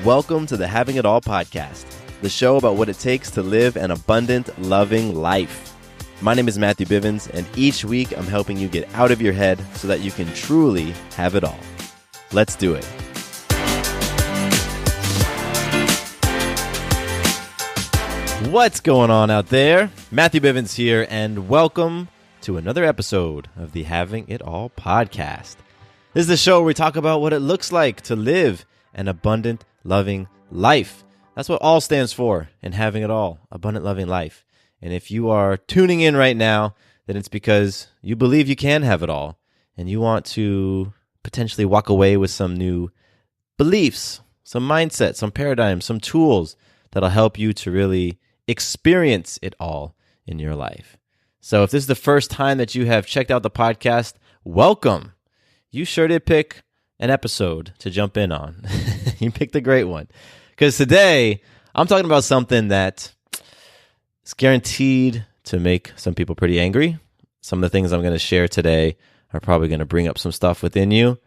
welcome to the Having It All podcast, the show about what it takes to live an abundant, loving life. My name is Matthew Bivens, and each week I'm helping you get out of your head so that you can truly have it all. Let's do it. What's going on out there? Matthew Bivens here, and welcome to another episode of the Having It All podcast. This is the show where we talk about what it looks like to live an abundant, loving life. That's what all stands for in having it all, abundant, loving life. And if you are tuning in right now, then it's because you believe you can have it all, and you want to potentially walk away with some new beliefs, some mindset, some paradigms, some tools that'll help you to really experience it all in your life. So if this is the first time that you have checked out the podcast, welcome. You sure did pick an episode to jump in on. You picked a great one. Because today, I'm talking about something that is guaranteed to make some people pretty angry. Some of the things I'm going to share today are probably going to bring up some stuff within you,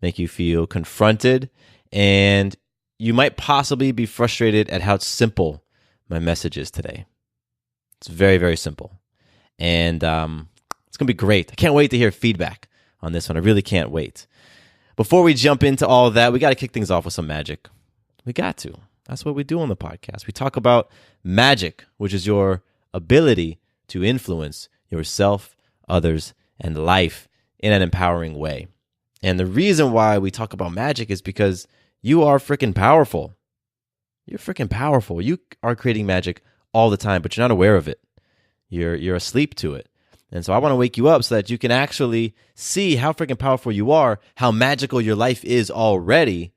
make you feel confronted, and you might possibly be frustrated at how simple my message is today. It's very, very simple. And it's going to be great. I can't wait to hear feedback on this one. I really can't wait. Before we jump into all of that, we got to kick things off with some magic. We got to. That's what we do on the podcast. We talk about magic, which is your ability to influence yourself, others, and life in an empowering way. And the reason why we talk about magic is because you are freaking powerful. You're freaking powerful. You are creating magic all the time, but you're not aware of it. You're asleep to it. And so I want to wake you up so that you can actually see how freaking powerful you are, how magical your life is already,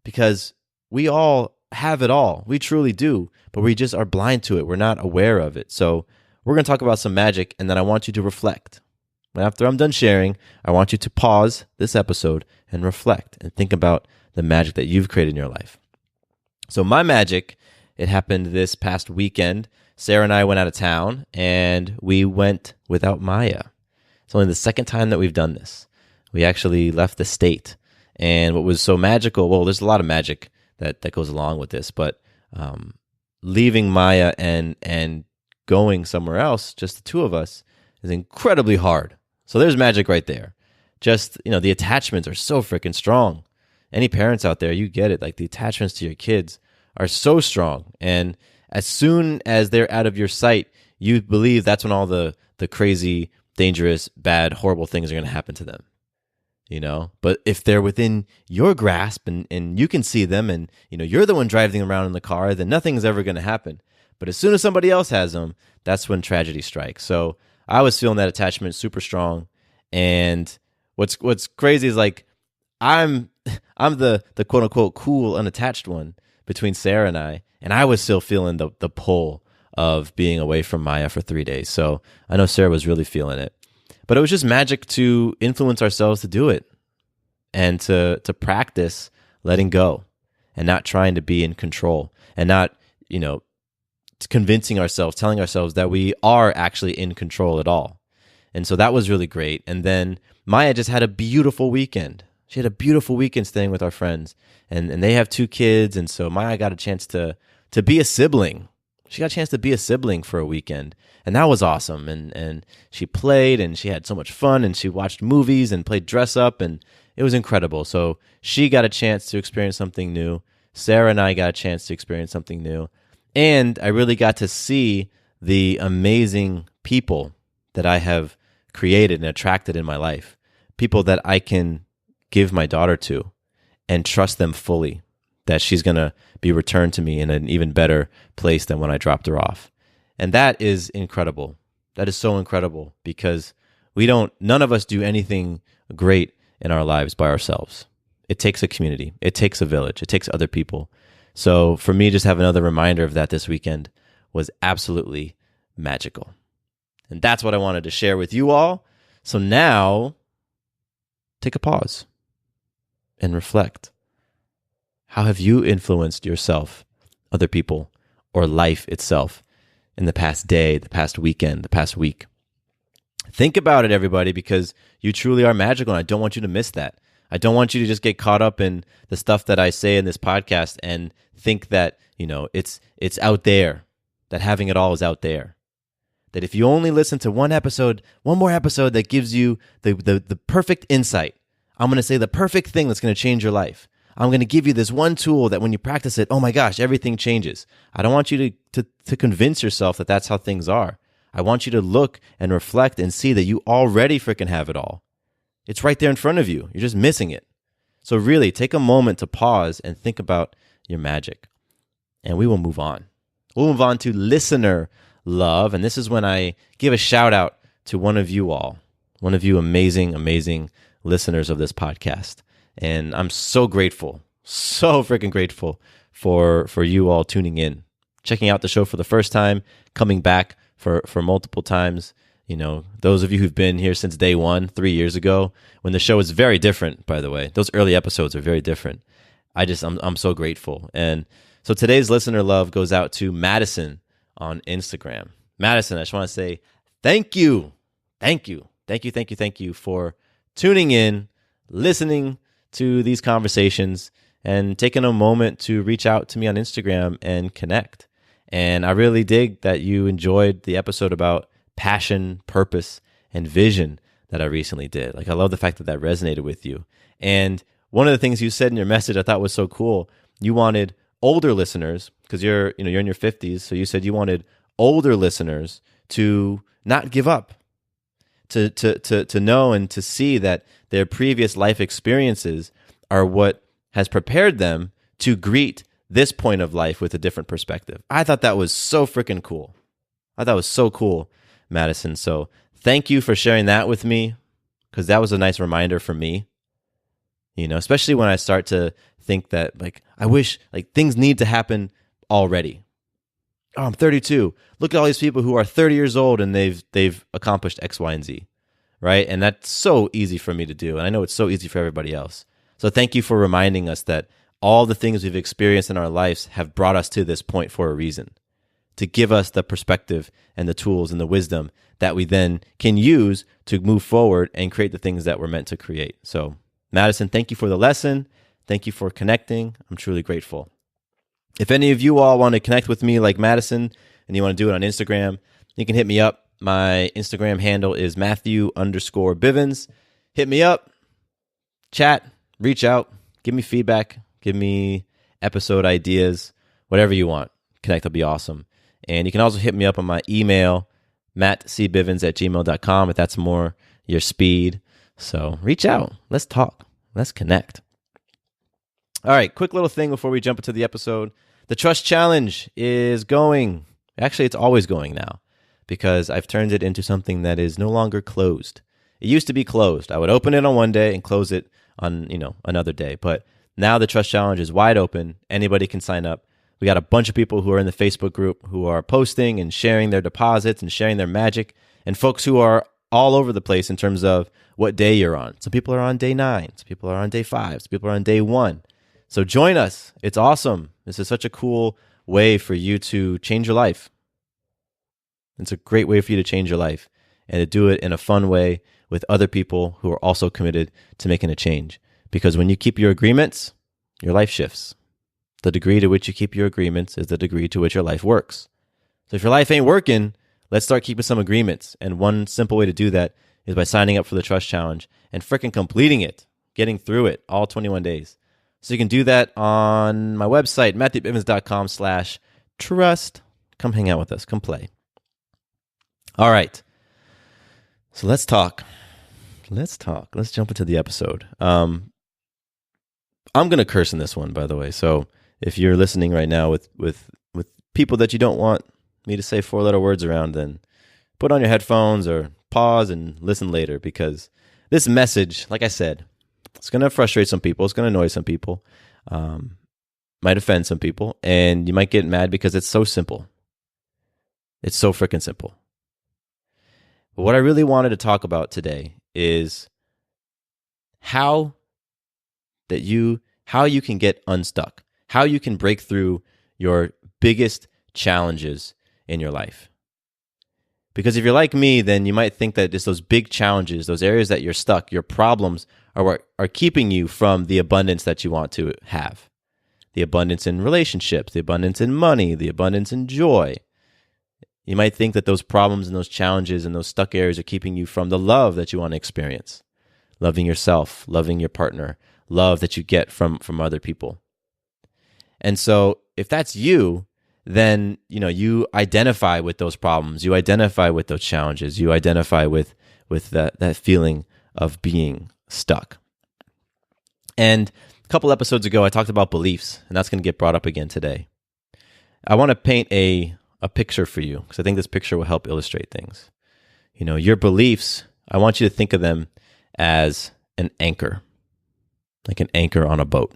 because we all have it all. We truly do, but we just are blind to it. We're not aware of it. So we're going to talk about some magic, and then I want you to reflect. And after I'm done sharing, I want you to pause this episode and reflect and think about the magic that you've created in your life. So my magic, it happened this past weekend. Sarah and I went out of town, and we went without Maya. It's only the second time that we've done this. We actually left the state. And what was so magical, well, there's a lot of magic that goes along with this, but leaving Maya and going somewhere else, just the two of us, is incredibly hard. So there's magic right there. Just, the attachments are so freaking strong. Any parents out there, you get it. Like, the attachments to your kids are so strong. And as soon as they're out of your sight, you believe that's when all the crazy, dangerous, bad, horrible things are going to happen to them. But if they're within your grasp and you can see them and, you're the one driving around in the car, then nothing's ever going to happen. But as soon as somebody else has them, that's when tragedy strikes. So I was feeling that attachment super strong. And what's crazy is, like, I'm the quote unquote cool, unattached one between Sarah and I was still feeling the pull of being away from Maya for 3 days. So I know Sarah was really feeling it. But it was just magic to influence ourselves to do it and to practice letting go and not trying to be in control and not, convincing ourselves, telling ourselves that we are actually in control at all. And so that was really great. And then Maya just had a beautiful weekend. She had a beautiful weekend staying with our friends. And they have 2 kids. And so Maya got a chance to be a sibling. She got a chance to be a sibling for a weekend. And that was awesome. And she played and she had so much fun and she watched movies and played dress up and it was incredible. So she got a chance to experience something new. Sarah and I got a chance to experience something new. And I really got to see the amazing people that I have created and attracted in my life. People that I can give my daughter to and trust them fully, that she's going to be returned to me in an even better place than when I dropped her off. And that is incredible. That is so incredible because none of us do anything great in our lives by ourselves. It takes a community. It takes a village. It takes other people. So for me, just have another reminder of that this weekend was absolutely magical. And that's what I wanted to share with you all. So now, take a pause and reflect. How have you influenced yourself, other people, or life itself in the past day, the past weekend, the past week? Think about it, everybody, because you truly are magical, and I don't want you to miss that. I don't want you to just get caught up in the stuff that I say in this podcast and think that, it's out there, that having it all is out there. That if you only listen to one more episode that gives you the perfect insight, I'm going to say the perfect thing that's going to change your life. I'm going to give you this one tool that when you practice it, oh my gosh, everything changes. I don't want you to convince yourself that that's how things are. I want you to look and reflect and see that you already freaking have it all. It's right there in front of you. You're just missing it. So really, take a moment to pause and think about your magic. And we will move on. We'll move on to listener love. And this is when I give a shout out to one of you all, one of you amazing, amazing listeners of this podcast. And I'm so grateful, so freaking grateful for you all tuning in, checking out the show for the first time, coming back for multiple times. Those of you who've been here since day one, 3 years ago, when the show was very different, by the way. Those early episodes are very different. I'm so grateful. And so today's listener love goes out to Madison on Instagram. Madison, I just want to say thank you. Thank you for tuning in, listening to these conversations, and taking a moment to reach out to me on Instagram and connect. And I really dig that you enjoyed the episode about passion, purpose, and vision that I recently did. I love the fact that resonated with you. And one of the things you said in your message I thought was so cool. You wanted older listeners, because you're in your 50s, so you said you wanted older listeners to not give up, to know and to see that their previous life experiences are what has prepared them to greet this point of life with a different perspective. I thought that was so freaking cool. I thought it was so cool, Madison. So thank you for sharing that with me, because that was a nice reminder for me, especially when I start to think that I wish things need to happen already. Oh, I'm 32. Look at all these people who are 30 years old and they've accomplished X, Y, and Z, right? And that's so easy for me to do. And I know it's so easy for everybody else. So thank you for reminding us that all the things we've experienced in our lives have brought us to this point for a reason, to give us the perspective and the tools and the wisdom that we then can use to move forward and create the things that we're meant to create. So Madison, thank you for the lesson. Thank you for connecting. I'm truly grateful. If any of you all want to connect with me like Madison and you want to do it on Instagram, you can hit me up. My Instagram handle is Matthew_Bivens. Hit me up, chat, reach out, give me feedback, give me episode ideas, whatever you want. Connect will be awesome. And you can also hit me up on my email, mattcbivens@gmail.com, if that's more your speed. So reach out. Let's talk. Let's connect. All right, quick little thing before we jump into the episode. The Trust Challenge is going. Actually, it's always going now, because I've turned it into something that is no longer closed. It used to be closed. I would open it on one day and close it on another day. But now the Trust Challenge is wide open. Anybody can sign up. We got a bunch of people who are in the Facebook group who are posting and sharing their deposits and sharing their magic, and folks who are all over the place in terms of what day you're on. Some people are on day 9. Some people are on day 5. Some people are on day 1. So join us. It's awesome. This is such a cool way for you to change your life. It's a great way for you to change your life and to do it in a fun way with other people who are also committed to making a change. Because when you keep your agreements, your life shifts. The degree to which you keep your agreements is the degree to which your life works. So if your life ain't working, let's start keeping some agreements. And one simple way to do that is by signing up for the Trust Challenge and freaking completing it, getting through it all 21 days. So you can do that on my website, matthewbivens.com/trust. Come hang out with us. Come play. All right. So let's talk. Let's jump into the episode. I'm going to curse in this one, by the way. So if you're listening right now with people that you don't want me to say 4-letter words around, then put on your headphones or pause and listen later, because this message, like I said, it's going to frustrate some people. It's going to annoy some people. Might offend some people. And you might get mad because it's so simple. It's so freaking simple. But what I really wanted to talk about today is how you can get unstuck, how you can break through your biggest challenges in your life. Because if you're like me, then you might think that it's those big challenges, those areas that you're stuck, your problems are what are keeping you from the abundance that you want to have. the abundance in relationships, the abundance in money, the abundance in joy. You might think that those problems and those challenges and those stuck areas are keeping you from the love that you want to experience. Loving yourself, loving your partner, love that you get from other people. And so if that's you, then you identify with those problems, you identify with those challenges, you identify with that feeling of being stuck. And a couple episodes ago, I talked about beliefs, and that's going to get brought up again today. I want to paint a picture for you, because I think this picture will help illustrate things. Your beliefs, I want you to think of them as an anchor, like an anchor on a boat.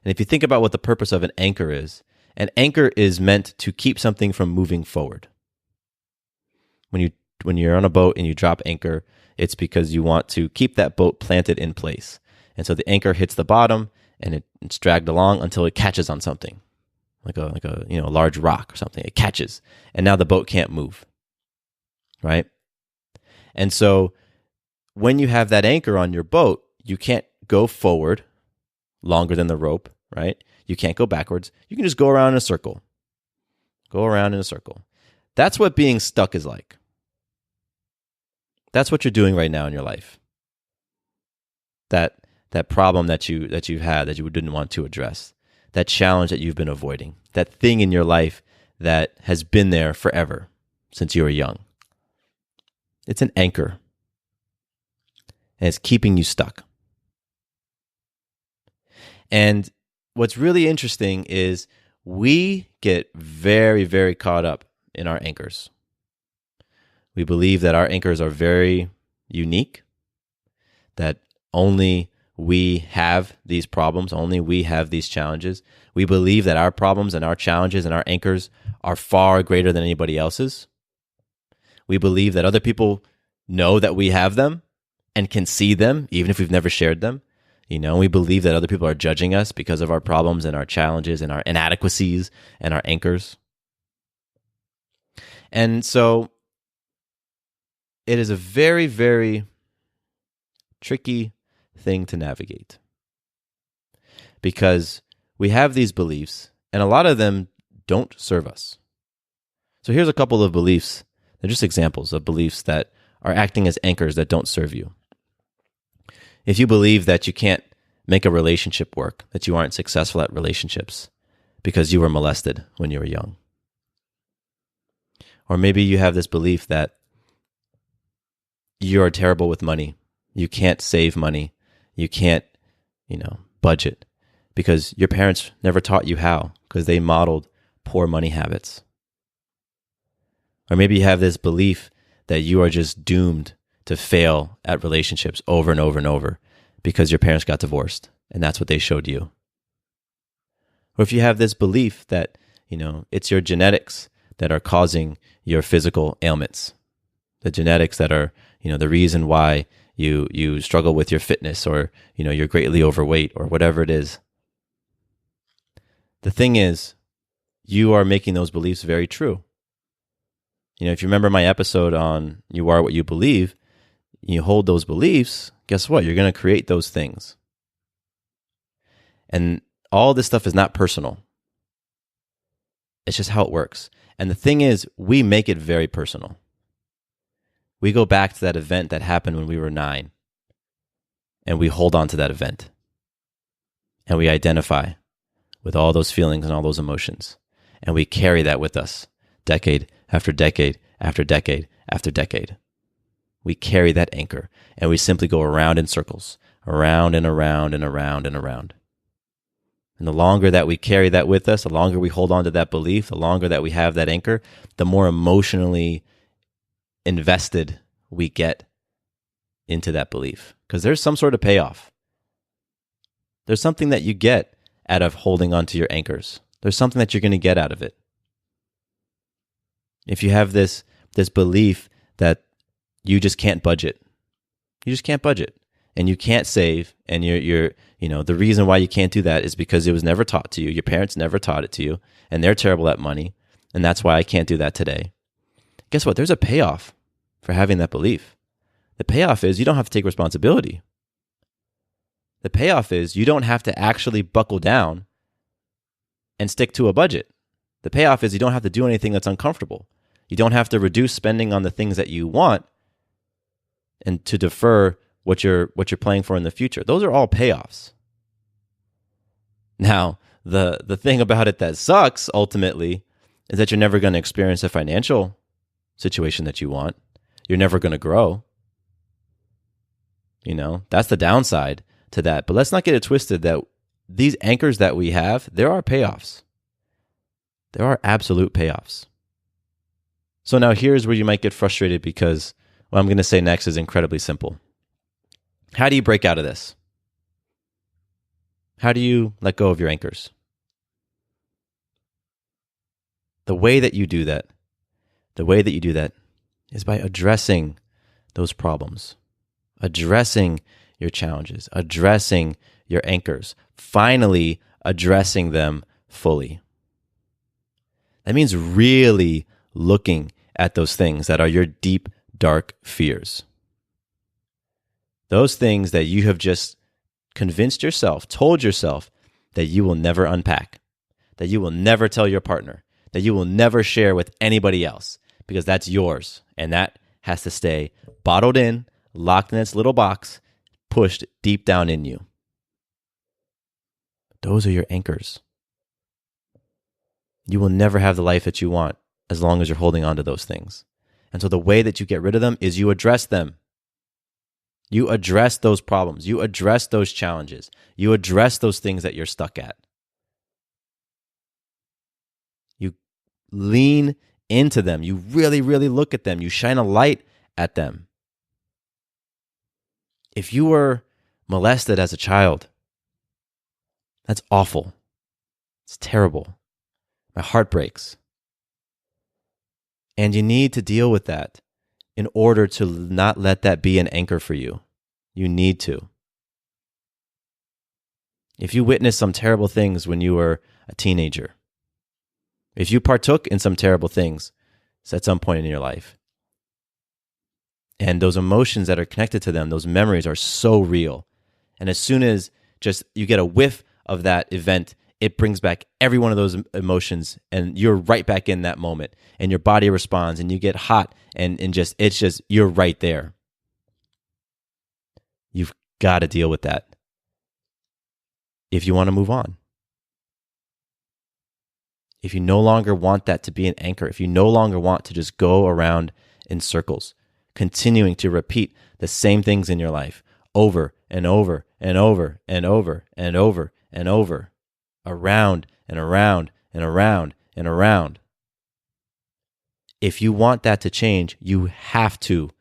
And if you think about what the purpose of an anchor is meant to keep something from moving forward. When you're on a boat and you drop anchor, it's because you want to keep that boat planted in place. And so the anchor hits the bottom and it's dragged along until it catches on something, like a large rock or something. It catches, and now the boat can't move, right? And so when you have that anchor on your boat, you can't go forward longer than the rope, right? You can't go backwards. You can just go around in a circle. Go around in a circle. That's what being stuck is like. That's what you're doing right now in your life. That problem that you've had that you didn't want to address. That challenge that you've been avoiding. That thing in your life that has been there forever, since you were young. It's an anchor. And it's keeping you stuck. And what's really interesting is we get very, very caught up in our anchors. We believe that our anchors are very unique, that only we have these problems, only we have these challenges. We believe that our problems and our challenges and our anchors are far greater than anybody else's. We believe that other people know that we have them and can see them, even if we've never shared them. We believe that other people are judging us because of our problems and our challenges and our inadequacies and our anchors. And so it is a very, very tricky thing to navigate, because we have these beliefs and a lot of them don't serve us. So here's a couple of beliefs. They're just examples of beliefs that are acting as anchors that don't serve you. If you believe that you can't make a relationship work, that you aren't successful at relationships because you were molested when you were young. Or maybe you have this belief that you are terrible with money. You can't save money. You can't, budget because your parents never taught you how, because they modeled poor money habits. Or maybe you have this belief that you are just doomed to fail at relationships over and over and over because your parents got divorced and that's what they showed you. Or if you have this belief that, it's your genetics that are causing your physical ailments, the genetics that are, the reason why you struggle with your fitness, or, you're greatly overweight, or whatever it is. The thing is, you are making those beliefs very true. If you remember my episode on You Are What You Believe, you hold those beliefs, guess what? You're going to create those things. And all this stuff is not personal. It's just how it works. And the thing is, we make it very personal. We go back to that event that happened when we were 9, and we hold on to that event. And we identify with all those feelings and all those emotions. And we carry that with us decade after decade after decade after decade. We carry that anchor, and we simply go around in circles, around and around and around and around. And the longer that we carry that with us, the longer we hold on to that belief, the longer that we have that anchor, the more emotionally invested we get into that belief, because there's some sort of payoff. There's something that you get out of holding on to your anchors. There's something that you're going to get out of it. If you have this belief that you just can't budget, and you can't save, and you're the reason why you can't do that is because it was never taught to you. Your parents never taught it to you, and they're terrible at money, and that's why I can't do that today. Guess what? There's a payoff for having that belief. The payoff is you don't have to take responsibility. The payoff is you don't have to actually buckle down and stick to a budget. The payoff is you don't have to do anything that's uncomfortable. You don't have to reduce spending on the things that you want and to defer what you're playing for in the future. Those are all payoffs. Now, the thing about it that sucks ultimately is that you're never going to experience a financial situation that you want. You're never going to grow. That's the downside to that. But let's not get it twisted that these anchors that we have, there are payoffs. There are absolute payoffs. So now here's where you might get frustrated because what I'm going to say next is incredibly simple. How do you break out of this? How do you let go of your anchors? The way that you do that is by addressing those problems, addressing your challenges, addressing your anchors, finally addressing them fully. That means really looking at those things that are your deep, dark fears. Those things that you have just convinced yourself, told yourself that you will never unpack, that you will never tell your partner, that you will never share with anybody else because that's yours. And that has to stay bottled in, locked in its little box, pushed deep down in you. Those are your anchors. You will never have the life that you want as long as you're holding on to those things. And so the way that you get rid of them is you address them. You address those problems. You address those challenges. You address those things that you're stuck at. You lean into them. You really, really look at them. You shine a light at them. If you were molested as a child, that's awful. It's terrible. My heart breaks. And you need to deal with that in order to not let that be an anchor for you. You need to. If you witnessed some terrible things when you were a teenager, if you partook in some terrible things at some point in your life, and those emotions that are connected to them, those memories are so real. And as soon as just you get a whiff of that event, it brings back every one of those emotions and you're right back in that moment and your body responds and you get hot and you're right there. You've got to deal with that if you want to move on. If you no longer want that to be an anchor, if you no longer want to just go around in circles, continuing to repeat the same things in your life over and over and over and over and over and over. Around and around and around and around. If you want that to change, you have to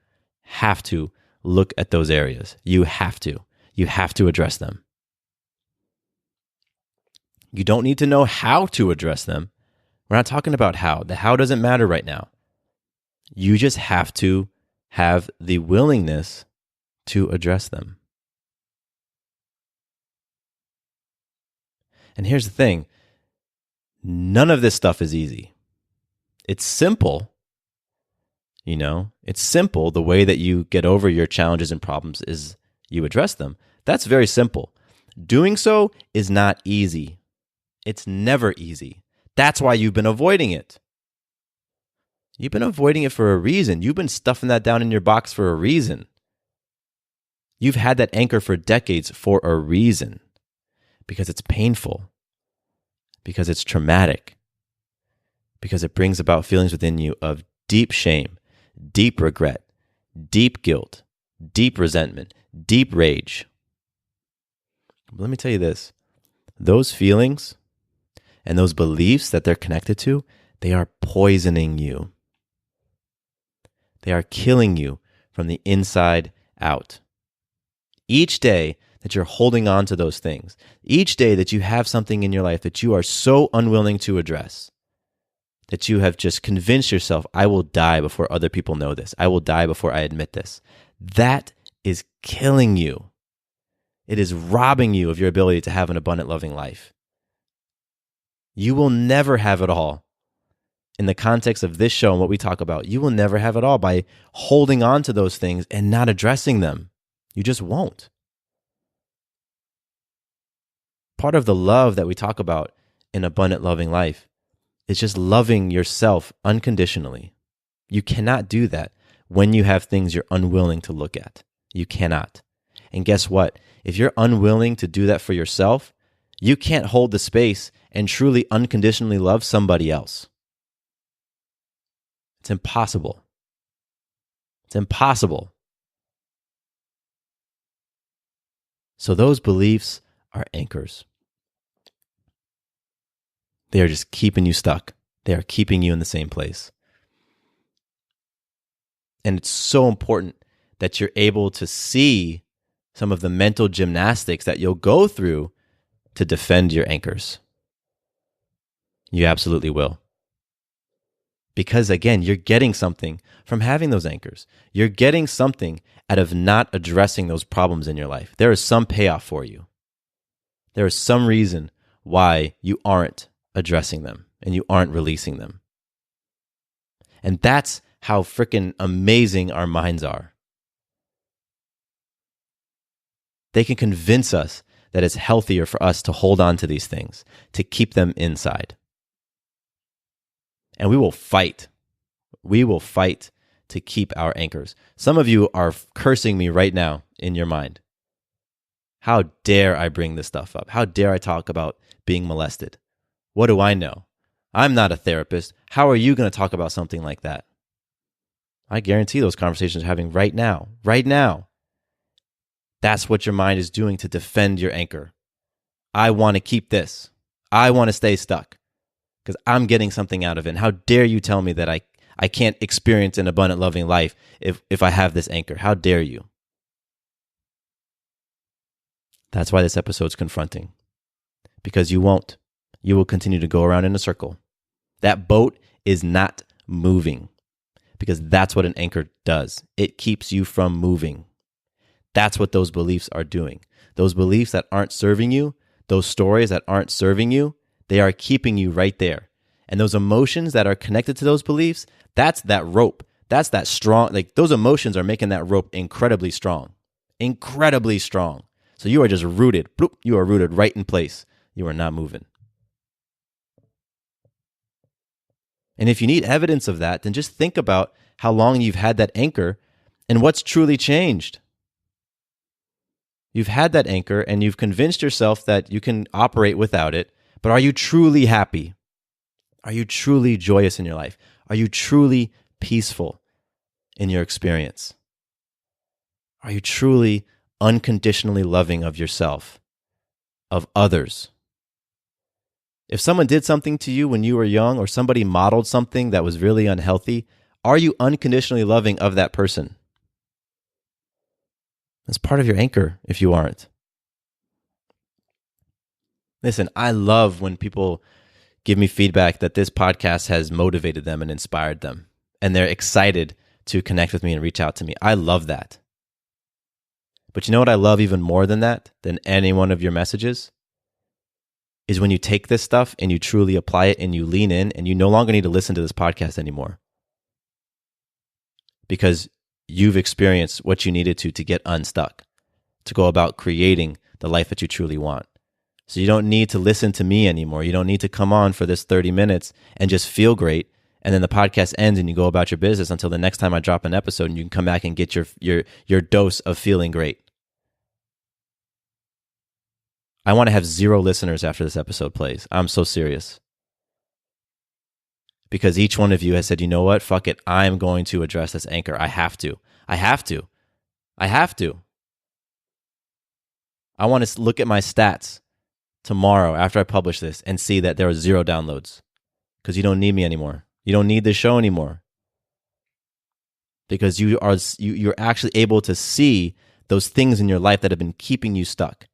look at those areas. You have to address them. You don't need to know how to address them. We're not talking about how. The how doesn't matter right now. You just have to have the willingness to address them. And here's the thing. None of this stuff is easy. It's simple. It's simple. The way that you get over your challenges and problems is you address them. That's very simple. Doing so is not easy. It's never easy. That's why you've been avoiding it. You've been avoiding it for a reason. You've been stuffing that down in your box for a reason. You've had that anchor for decades for a reason. Because it's painful, because it's traumatic, because it brings about feelings within you of deep shame, deep regret, deep guilt, deep resentment, deep rage. But let me tell you this, those feelings and those beliefs that they're connected to, they are poisoning you. They are killing you from the inside out. Each day that you're holding on to those things, each day that you have something in your life that you are so unwilling to address, that you have just convinced yourself, I will die before other people know this. I will die before I admit this. That is killing you. It is robbing you of your ability to have an abundant, loving life. You will never have it all. In the context of this show and what we talk about, you will never have it all by holding on to those things and not addressing them. You just won't. part of the love that we talk about in Abundant Loving Life. It's just loving yourself unconditionally. You cannot do that when you have things you're unwilling to look at. You cannot. And guess what? If you're unwilling to do that for yourself, you can't hold the space and truly unconditionally love somebody else. It's impossible. It's impossible. So those beliefs are anchors. They are just keeping you stuck. They are keeping you in the same place. And it's so important that you're able to see some of the mental gymnastics that you'll go through to defend your anchors. You absolutely will. Because again, you're getting something from having those anchors. You're getting something out of not addressing those problems in your life. There is some payoff for you. There is some reason why you aren't addressing them and you aren't releasing them. And that's how freaking amazing our minds are. They can convince us that it's healthier for us to hold on to these things, to keep them inside. And we will fight. We will fight to keep our anchors. Some of you are cursing me right now in your mind. How dare I bring this stuff up? How dare I talk about being molested? What do I know? I'm not a therapist. How are you going to talk about something like that? I guarantee those conversations are having right now. Right now. That's what your mind is doing to defend your anchor. I want to keep this. I want to stay stuck because I'm getting something out of it. And how dare you tell me that I can't experience an abundant, loving life if I have this anchor? How dare you? That's why this episode's confronting. Because you won't. You will continue to go around in a circle. That boat is not moving because that's what an anchor does. It keeps you from moving. That's what those beliefs are doing. Those beliefs that aren't serving you, those stories that aren't serving you, they are keeping you right there. And those emotions that are connected to those beliefs, that's that rope. That's that strong, like those emotions are making that rope incredibly strong. Incredibly strong. So you are just rooted. Bloop, you are rooted right in place. You are not moving. And if you need evidence of that, then just think about how long you've had that anchor and what's truly changed. You've had that anchor and you've convinced yourself that you can operate without it, but are you truly happy? Are you truly joyous in your life? Are you truly peaceful in your experience? Are you truly unconditionally loving of yourself, of others? If someone did something to you when you were young or somebody modeled something that was really unhealthy, are you unconditionally loving of that person? That's part of your anchor if you aren't. Listen, I love when people give me feedback that this podcast has motivated them and inspired them, and they're excited to connect with me and reach out to me. I love that. But you know what I love even more than that, than any one of your messages? Is when you take this stuff and you truly apply it and you lean in and you no longer need to listen to this podcast anymore. Because you've experienced what you needed to get unstuck, to go about creating the life that you truly want. So you don't need to listen to me anymore. You don't need to come on for this 30 minutes and just feel great. And then the podcast ends and you go about your business until the next time I drop an episode and you can come back and get your dose of feeling great. I want to have 0 listeners after this episode plays. I'm so serious. Because each one of you has said, you know what? Fuck it. I'm going to address this anchor. I have to. I have to. I have to. I want to look at my stats tomorrow after I publish this and see that there are 0 downloads. Because you don't need me anymore. You don't need this show anymore. Because you're actually able to see those things in your life that have been keeping you stuck.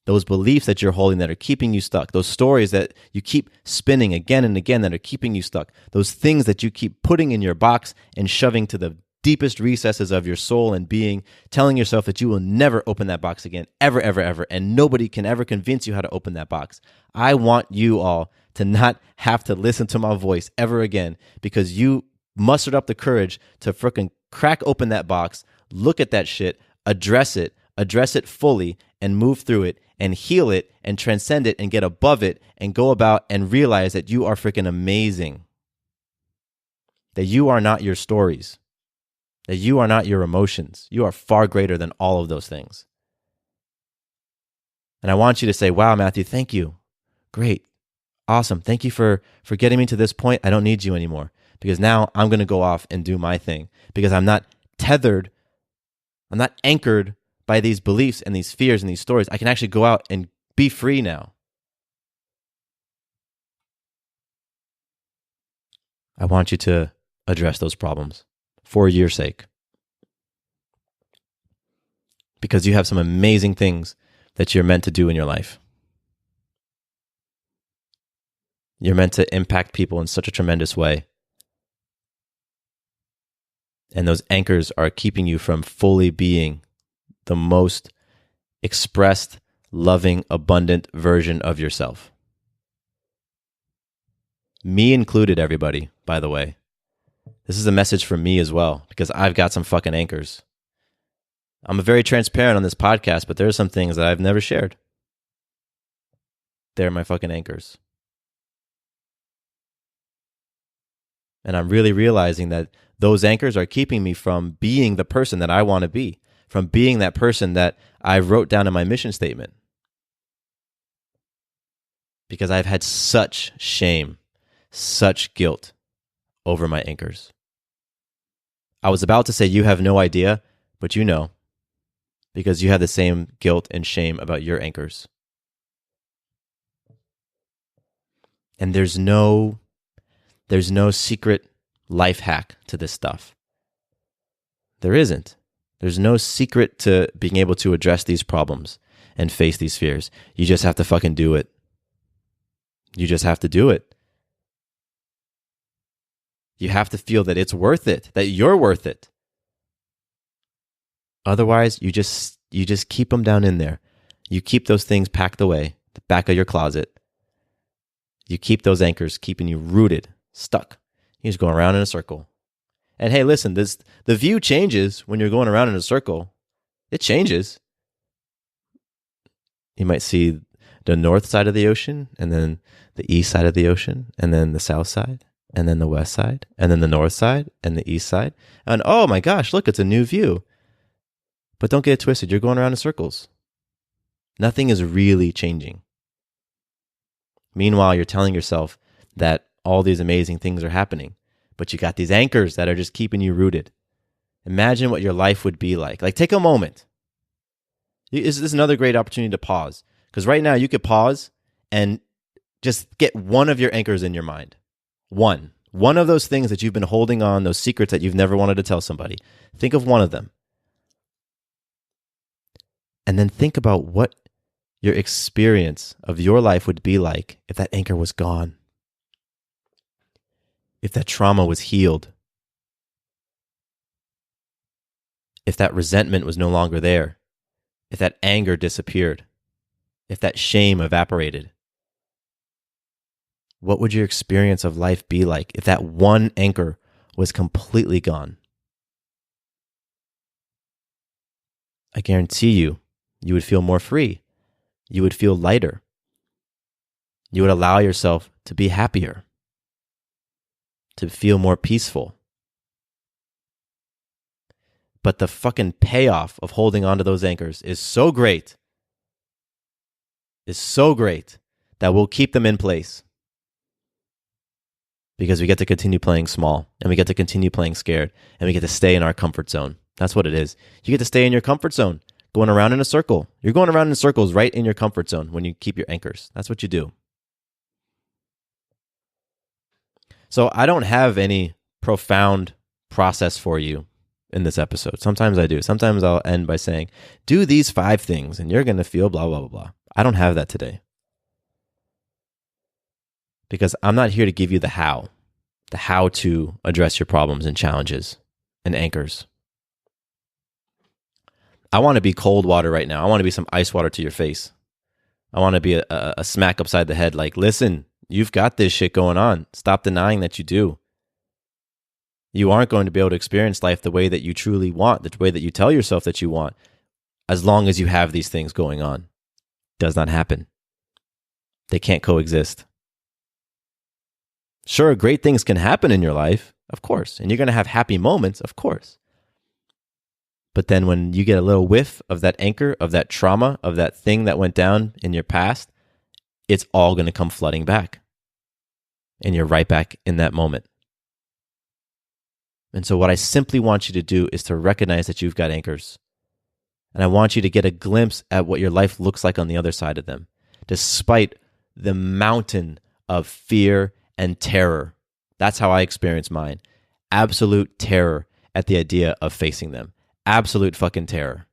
Those beliefs that you're holding that are keeping you stuck. Those stories that you keep spinning again and again that are keeping you stuck. Those things that you keep putting in your box and shoving to the deepest recesses of your soul and being, telling yourself that you will never open that box again, ever, ever, ever, and nobody can ever convince you how to open that box. I want you all to not have to listen to my voice ever again because you mustered up the courage to frickin' crack open that box, look at that shit, address it fully, and move through it, and heal it and transcend it and get above it and go about and realize that you are freaking amazing. That you are not your stories. That you are not your emotions. You are far greater than all of those things. And I want you to say, wow, Matthew, thank you. Great. Awesome. Thank you for getting me to this point. I don't need you anymore because now I'm going to go off and do my thing because I'm not tethered. I'm not anchored by these beliefs and these fears and these stories. I can actually go out and be free now. I want you to address those problems for your sake because you have some amazing things that you're meant to do in your life. You're meant to impact people in such a tremendous way. And those anchors are keeping you from fully being the most expressed, loving, abundant version of yourself. Me included, everybody, by the way. This is a message for me as well, because I've got some fucking anchors. I'm very transparent on this podcast, but there are some things that I've never shared. They're my fucking anchors. And I'm really realizing that those anchors are keeping me from being the person that I want to be, from being that person that I wrote down in my mission statement. Because I've had such shame, such guilt over my anchors. I was about to say you have no idea, but you know, because you have the same guilt and shame about your anchors. And there's no secret life hack to this stuff. There isn't. There's no secret to being able to address these problems and face these fears. You just have to fucking do it. You just have to do it. You have to feel that it's worth it, that you're worth it. Otherwise, you just keep them down in there. You keep those things packed away, the back of your closet. You keep those anchors keeping you rooted, stuck. You just go around in a circle. And hey, listen, the view changes when you're going around in a circle. It changes. You might see the north side of the ocean, and then the east side of the ocean, and then the south side, and then the west side, and then the north side, and the east side. And oh my gosh, look, it's a new view. But don't get it twisted. You're going around in circles. Nothing is really changing. Meanwhile, you're telling yourself that all these amazing things are happening, but you got these anchors that are just keeping you rooted. Imagine what your life would be like. Like, take a moment. This is another great opportunity to pause, because right now you could pause and just get one of your anchors in your mind. One of those things that you've been holding on, those secrets that you've never wanted to tell somebody. Think of one of them. And then think about what your experience of your life would be like if that anchor was gone. If that trauma was healed. If that resentment was no longer there. If that anger disappeared. If that shame evaporated. What would your experience of life be like if that one anchor was completely gone? I guarantee you would feel more free. You would feel lighter. You would allow yourself to be happier, to feel more peaceful. But the fucking payoff of holding on to those anchors is so great, that we'll keep them in place. Because we get to continue playing small, and we get to continue playing scared, and we get to stay in our comfort zone. That's what it is. You get to stay in your comfort zone. Going around in a circle. You're going around in circles right in your comfort zone when you keep your anchors. That's what you do. So I don't have any profound process for you in this episode. Sometimes I do. Sometimes I'll end by saying, do these 5 things and you're going to feel blah, blah, blah, blah. I don't have that today. Because I'm not here to give you the how to address your problems and challenges and anchors. I want to be cold water right now. I want to be some ice water to your face. I want to be a smack upside the head like, listen, you've got this shit going on. Stop denying that you do. You aren't going to be able to experience life the way that you truly want, the way that you tell yourself that you want, as long as you have these things going on. Does not happen. They can't coexist. Sure, great things can happen in your life, of course, and you're going to have happy moments, of course. But then when you get a little whiff of that anchor, of that trauma, of that thing that went down in your past, it's all going to come flooding back. And you're right back in that moment. And so what I simply want you to do is to recognize that you've got anchors. And I want you to get a glimpse at what your life looks like on the other side of them, despite the mountain of fear and terror. That's how I experience mine. Absolute terror at the idea of facing them. Absolute fucking terror.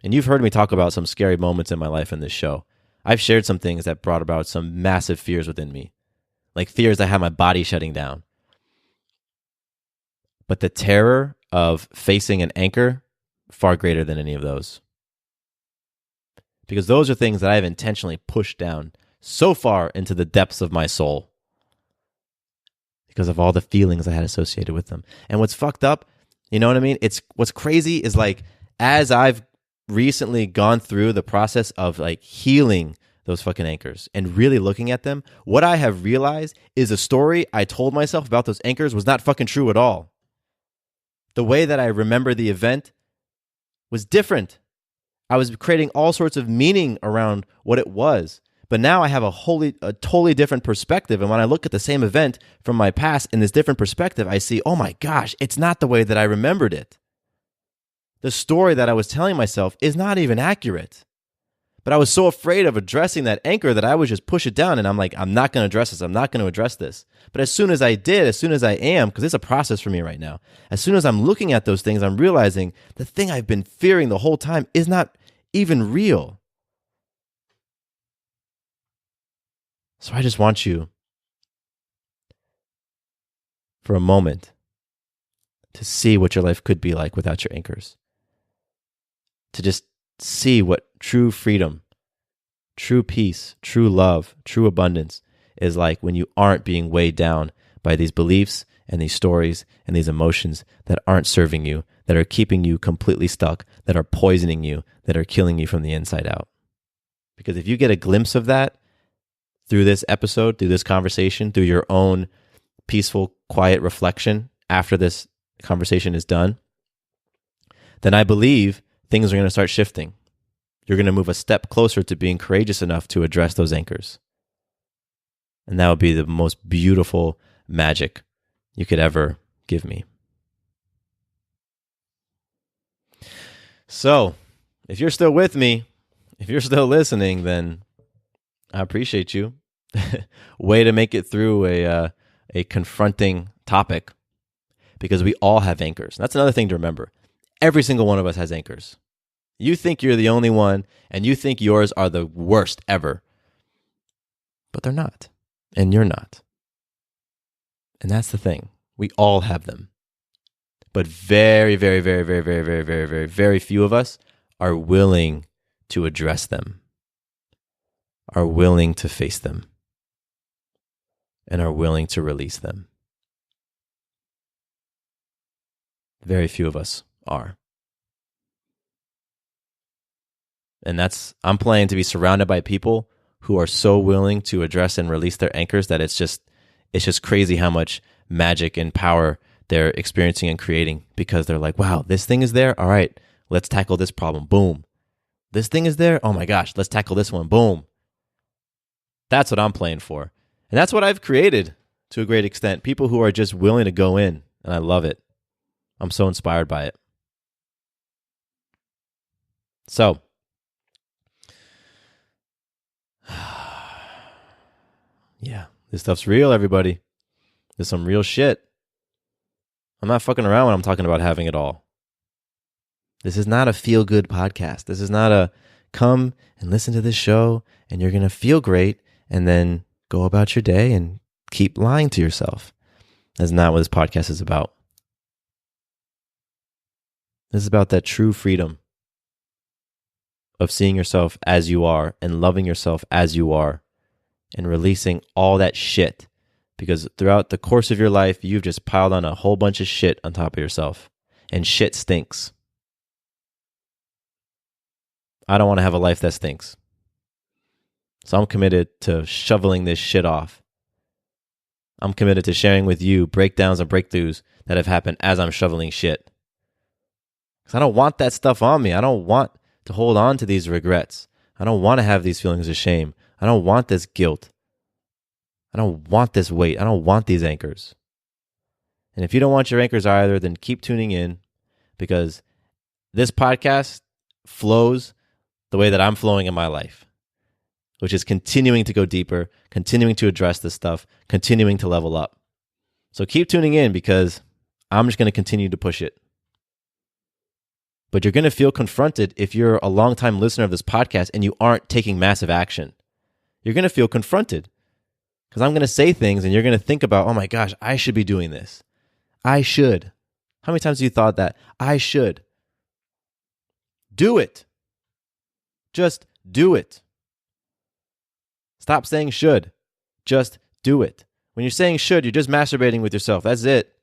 And you've heard me talk about some scary moments in my life in this show. I've shared some things that brought about some massive fears within me, like fears that had my body shutting down. But the terror of facing an anchor, far greater than any of those. Because those are things that I've intentionally pushed down so far into the depths of my soul because of all the feelings I had associated with them. And what's fucked up, you know what I mean? What's crazy is like, as I've recently gone through the process of like healing those fucking anchors and really looking at them, what I have realized is the story I told myself about those anchors was not fucking true at all. The way that I remember the event was different. I was creating all sorts of meaning around what it was. But now I have a totally different perspective. And when I look at the same event from my past in this different perspective, I see, oh my gosh, it's not the way that I remembered it. The story that I was telling myself is not even accurate. But I was so afraid of addressing that anchor that I would just push it down. And I'm like, I'm not going to address this. I'm not going to address this. But as soon as I did, as soon as I am, because it's a process for me right now, as soon as I'm looking at those things, I'm realizing the thing I've been fearing the whole time is not even real. So I just want you, for a moment, to see what your life could be like without your anchors. To just see what true freedom, true peace, true love, true abundance is like when you aren't being weighed down by these beliefs and these stories and these emotions that aren't serving you, that are keeping you completely stuck, that are poisoning you, that are killing you from the inside out. Because if you get a glimpse of that through this episode, through this conversation, through your own peaceful, quiet reflection after this conversation is done, then I believe things are going to start shifting. You're going to move a step closer to being courageous enough to address those anchors. And that would be the most beautiful magic you could ever give me. So, if you're still with me, if you're still listening, then I appreciate you. Way to make it through a confronting topic, because we all have anchors. That's another thing to remember. Every single one of us has anchors. You think you're the only one, and you think yours are the worst ever. But they're not, and you're not. And that's the thing. We all have them. But very, very, very, very, very, very, very, very, very few of us are willing to address them, are willing to face them, and are willing to release them. Very few of us are. And I'm planning to be surrounded by people who are so willing to address and release their anchors that it's just crazy how much magic and power they're experiencing and creating, because they're like, wow, this thing is there. All right, let's tackle this problem. Boom. This thing is there. Oh my gosh, let's tackle this one. Boom. That's what I'm playing for. And that's what I've created to a great extent. People who are just willing to go in. And I love it. I'm so inspired by it. So, yeah, this stuff's real, everybody. There's some real shit. I'm not fucking around when I'm talking about having it all. This is not a feel-good podcast. This is not a come and listen to this show and you're going to feel great and then go about your day and keep lying to yourself. That's not what this podcast is about. This is about that true freedom of seeing yourself as you are and loving yourself as you are and releasing all that shit, because throughout the course of your life, you've just piled on a whole bunch of shit on top of yourself, and shit stinks. I don't want to have a life that stinks. So I'm committed to shoveling this shit off. I'm committed to sharing with you breakdowns and breakthroughs that have happened as I'm shoveling shit. Because I don't want that stuff on me. I don't want to hold on to these regrets. I don't want to have these feelings of shame. I don't want this guilt. I don't want this weight. I don't want these anchors. And if you don't want your anchors either, then keep tuning in, because this podcast flows the way that I'm flowing in my life, which is continuing to go deeper, continuing to address this stuff, continuing to level up. So keep tuning in, because I'm just going to continue to push it. But you're going to feel confronted if you're a longtime listener of this podcast and you aren't taking massive action. You're going to feel confronted because I'm going to say things and you're going to think about, oh my gosh, I should be doing this. I should. How many times have you thought that? I should. Do it. Just do it. Stop saying should. Just do it. When you're saying should, you're just masturbating with yourself. That's it.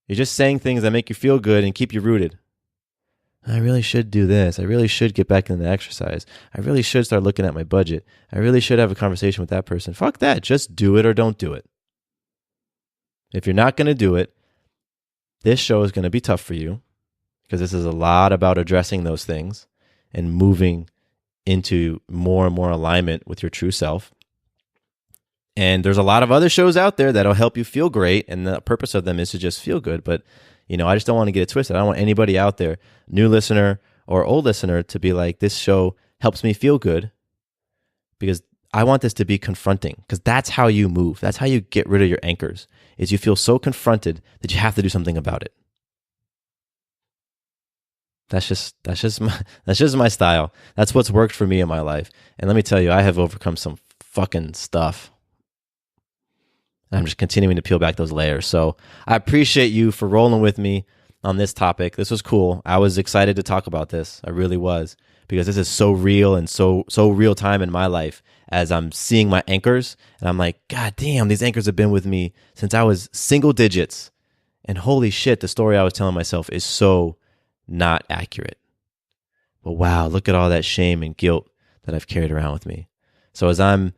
You're just saying things that make you feel good and keep you rooted. I really should do this. I really should get back into exercise. I really should start looking at my budget. I really should have a conversation with that person. Fuck that. Just do it or don't do it. If you're not going to do it, this show is going to be tough for you, because this is a lot about addressing those things and moving into more and more alignment with your true self. And there's a lot of other shows out there that'll help you feel great, and the purpose of them is to just feel good. But, I just don't want to get it twisted. I don't want anybody out there, new listener or old listener, to be like, this show helps me feel good, because I want this to be confronting, because that's how you move. That's how you get rid of your anchors, is you feel so confronted that you have to do something about it. That's just my style. That's what's worked for me in my life. And let me tell you, I have overcome some fucking stuff. I'm just continuing to peel back those layers. So I appreciate you for rolling with me on this topic. This was cool. I was excited to talk about this. I really was, because this is so real and so real time in my life, as I'm seeing my anchors and I'm like, God damn, these anchors have been with me since I was single digits. And holy shit, the story I was telling myself is so not accurate. But wow, look at all that shame and guilt that I've carried around with me. So as I'm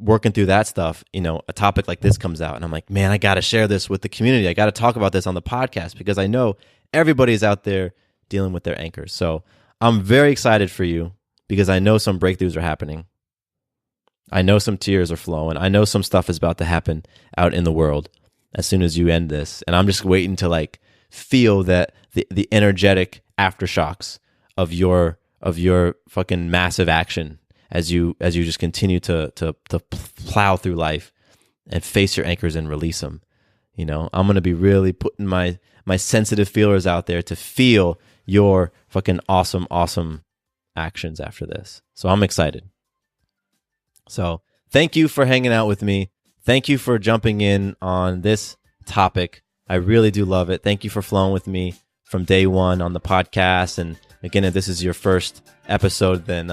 working through that stuff, a topic like this comes out and I'm like, man, I got to share this with the community. I got to talk about this on the podcast, because I know everybody's out there dealing with their anchors. So I'm very excited for you, because I know some breakthroughs are happening. I know some tears are flowing. I know some stuff is about to happen out in the world as soon as you end this. And I'm just waiting to feel that the energetic aftershocks of your fucking massive action as you just continue to plow through life and face your anchors and release them. I'm going to be really putting my sensitive feelers out there to feel your fucking awesome actions after this. So I'm excited. So thank you for hanging out with me. Thank you for jumping in on this topic. I really do love it. Thank you for flowing with me from day one on the podcast. And again, if this is your first episode, then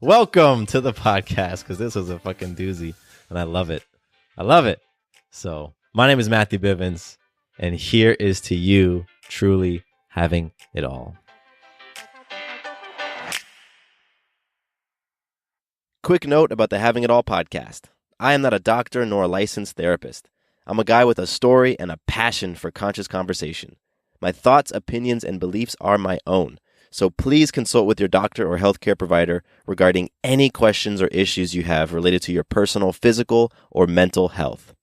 welcome to the podcast, because this was a fucking doozy and I love it. I love it. So my name is Matthew Bivens, and here is to you truly having it all. Quick note about the Having It All podcast. I am not a doctor nor a licensed therapist. I'm a guy with a story and a passion for conscious conversation. My thoughts, opinions, and beliefs are my own. So please consult with your doctor or healthcare provider regarding any questions or issues you have related to your personal, physical, or mental health.